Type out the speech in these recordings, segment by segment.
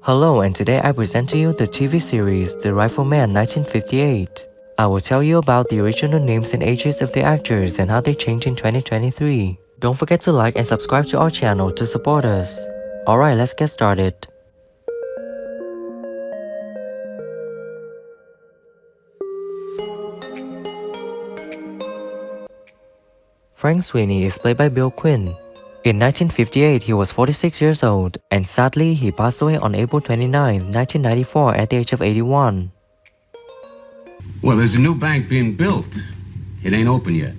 Hello, and today I present to you the TV series The Rifleman 1958. I will tell you about the original names and ages of the actors and how they changed in 2023. Don't forget to like and subscribe to our channel to support us. Alright, let's get started. Frank Sweeney is played by Bill Quinn. In 1958, he was 46 years old, and sadly, he passed away on April 29, 1994 at the age of 81. Well, there's a new bank being built. It ain't open yet.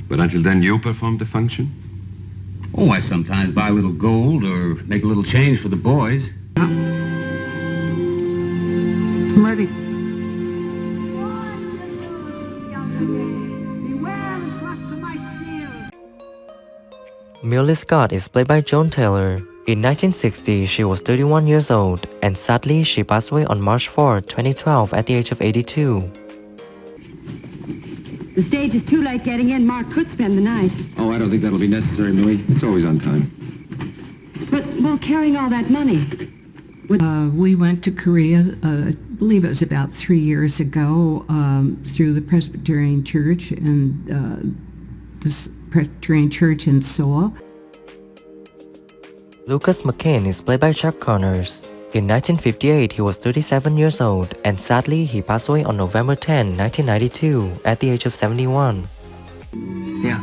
But until then, you perform the function? Oh, I sometimes buy a little gold or make a little change for the boys. I'm ready. Millie Scott is played by Joan Taylor. In 1960, she was 31 years old, and sadly, she passed away on March 4, 2012 at the age of 82. The stage is too late getting in. Mark could spend the night. Oh, I don't think that'll be necessary, Millie. It's always on time. But, well, carrying all that money. We went to Korea, I believe it was about 3 years ago, through the Presbyterian Church and this Presbyterian Church in Seoul. Lucas McCain is played by Chuck Connors. In 1958, he was 37 years old, and sadly, he passed away on November 10, 1992, at the age of 71. Yeah.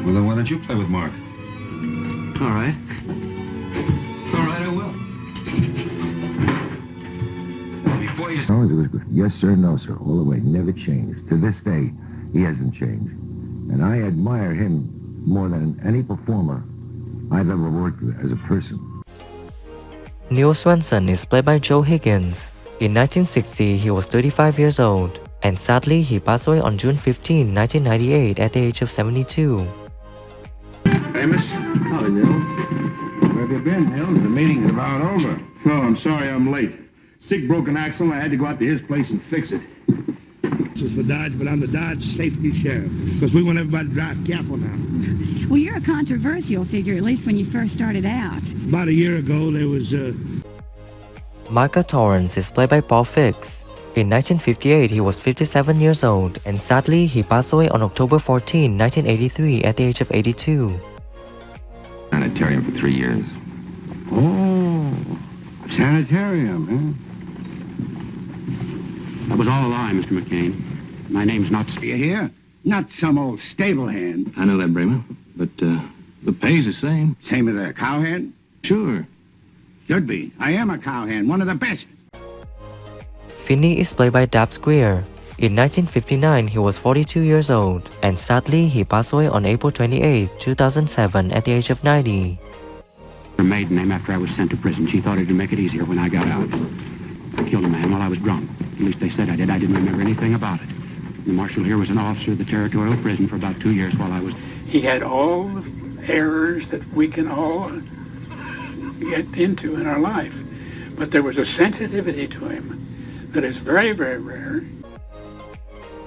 Well, then why don't you play with Mark? All right. All right, I will. Before you... Always was good. Yes, sir, no, sir. All the way. Never changed. To this day, he hasn't changed. And I admire him more than any performer I've ever worked with as a person. Neil Swenson is played by Joe Higgins. In 1960, he was 35 years old, and sadly, he passed away on June 15, 1998 at the age of 72. Amos? Howdy, Nils. Where have you been, Nils? The meeting's about over. Oh, I'm sorry I'm late. Sick broken axle, and I had to go out to his place and fix it. This is for Dodge, but I'm the Dodge safety sheriff, because we want everybody to drive careful now. Well, you're a controversial figure, at least when you first started out. About a year ago, there was, Micah Torrance is played by Paul Fix. In 1958, he was 57 years old, and sadly, he passed away on October 14, 1983 at the age of 82. Sanitarium for 3 years. oh, sanitarium, huh? That was all a lie, Mr. McCain. My name's not... You hear? Not some old stable hand. I know that, Bremer, but the pay's the same. Same as a cowhand? Sure. Should be. I am a cowhand, one of the best. Finney is played by Dabbs Greer. In 1959, he was 42 years old, and sadly, he passed away on April 28, 2007 at the age of 90. Her maiden name after I was sent to prison. She thought it'd make it easier when I got out. I killed a man while I was drunk. At least they said I did. I didn't remember anything about it. The marshal here was an officer of the territorial prison for about 2 years while I was... He had all the errors that we can all get into in our life. But there was a sensitivity to him that is very, very rare.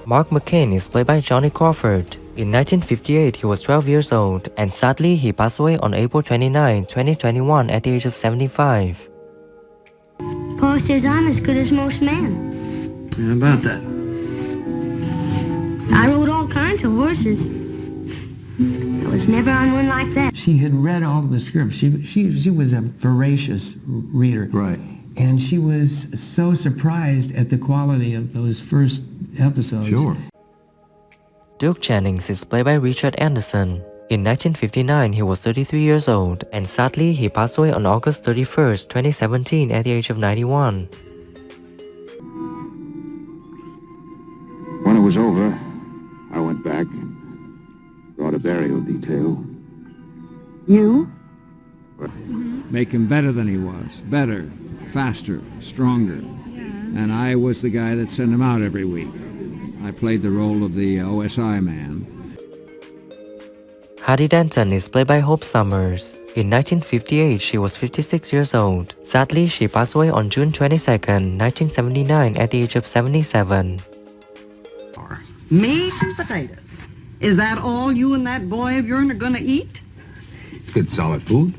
Mark McCain is played by Johnny Crawford. In 1958, he was 12 years old, and sadly, he passed away on April 29, 2021 at the age of 75. Paul says I'm as good as most men. How about that? I rode all kinds of horses. I was never on one like that. She had read all the scripts. She was a voracious reader. Right. And she was so surprised at the quality of those first episodes. Sure. Duke Jennings is played by Richard Anderson. In 1959, he was 33 years old, and sadly, he passed away on August 31, 2017 at the age of 91. When it was over, I went back, brought a burial detail. You? Make him better than he was. Better, faster, stronger. And I was the guy that sent him out every week. I played the role of the OSI man. Hattie Denton is played by Hope Summers. In 1958, she was 56 years old. Sadly, she passed away on June 22, 1979 at the age of 77. Meat and potatoes. Is that all you and that boy of yours are gonna eat? It's good solid food.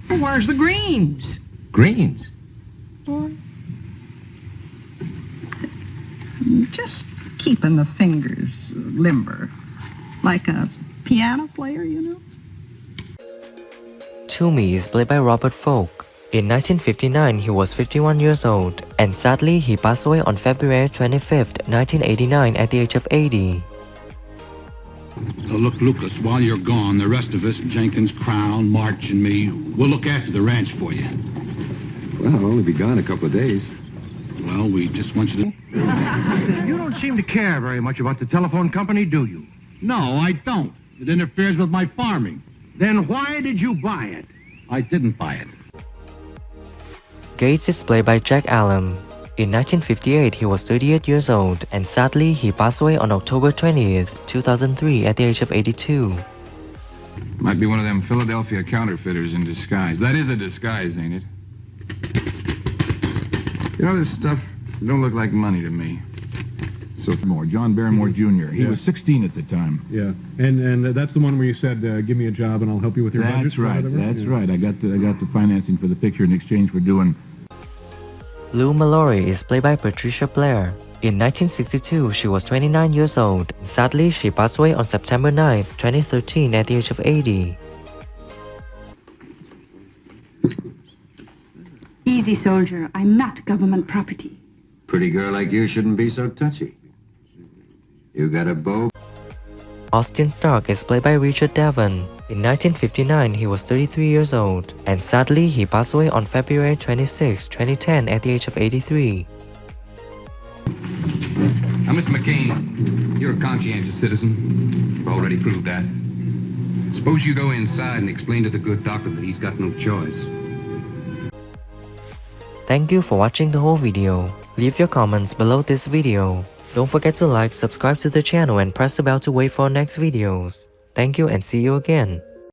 Well, where's the greens? Greens? Just keeping the fingers limber. Like a piano player, you know? Toomey is played by Robert Folk. In 1959, he was 51 years old, and sadly, he passed away on February 25, 1989 at the age of 80. Look, Lucas, while you're gone, the rest of us, Jenkins, Crown, March, and me, we'll look after the ranch for you. Well, I'll only be gone a couple of days. Well, we just want you to... You don't seem to care very much about the telephone company, do you? No, I don't. It interferes with my farming. Then why did you buy it? I didn't buy it. Gates is played by Jack Allen. In 1958, he was 38 years old, and sadly, he passed away on October 20th, 2003 at the age of 82. Might be one of them Philadelphia counterfeiters in disguise. That is a disguise, ain't it? You know, this stuff don't look like money to me. So John Barrymore Jr. He was 16 at the time. Yeah, and that's the one where you said, give me a job and I'll help you with your budget. That's right. That's right. I got the financing for the picture in exchange for doing. Lou Mallory is played by Patricia Blair. In 1962, she was 29 years old. Sadly, she passed away on September 9, 2013 at the age of 80. Easy, soldier. I'm not government property. Pretty girl like you shouldn't be so touchy. You got a bow? Austin Stark is played by Richard Devon. In 1959, he was 33 years old, and sadly, he passed away on February 26, 2010 at the age of 83. Now, Mr. McCain, you're a conscientious citizen. You've already proved that. Suppose you go inside and explain to the good doctor that he's got no choice. Thank you for watching the whole video. Leave your comments below this video. Don't forget to like, subscribe to the channel and press the bell to wait for our next videos. Thank you and see you again.